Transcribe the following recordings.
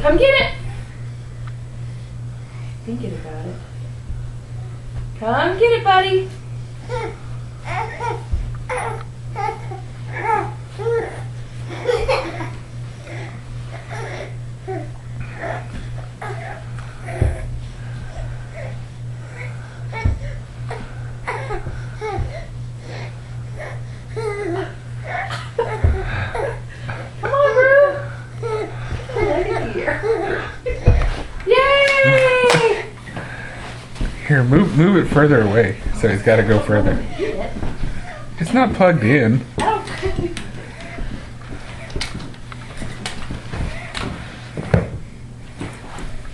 Come get it. Thinking about it. Come get it, buddy. Come on, Roo. Look at here. Yay! Here, move it further away. So he's got to go further. It's not plugged in.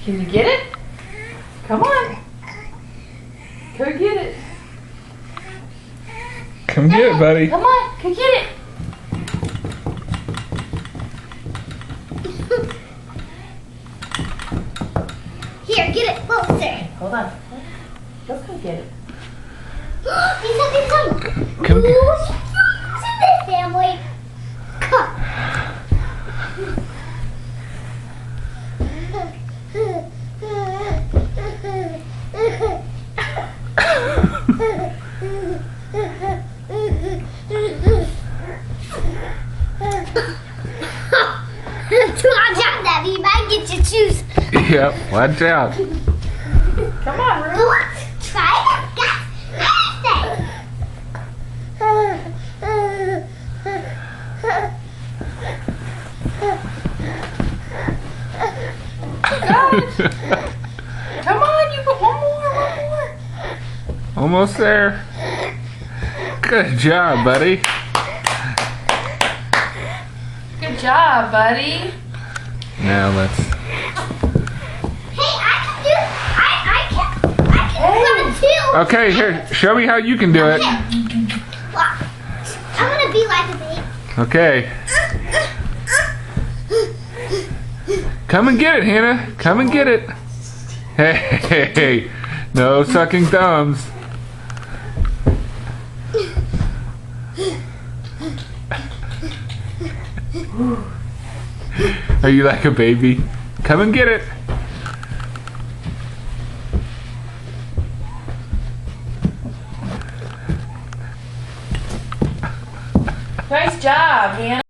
Can you get it? Come on. Go get it. Come get it, buddy. Come on, go get it. Here, get it closer. Hold on. Let's go get it. He's coming. Come get Who's in this family? Come. Watch out, Daddy. You might get your shoes. Yep, watch out. Come on, Roo. Go on. Try it. Got Come on, you got one more. Almost there. Good job, buddy. Good job, buddy. Now let's. Hey, I can run too. Okay, here. Show me how you can do it. Well, I'm gonna be like a baby. Okay. Come and get it, Hannah. Come and get it. Hey, no sucking thumbs. Are you like a baby? Come and get it. Nice job, Hannah.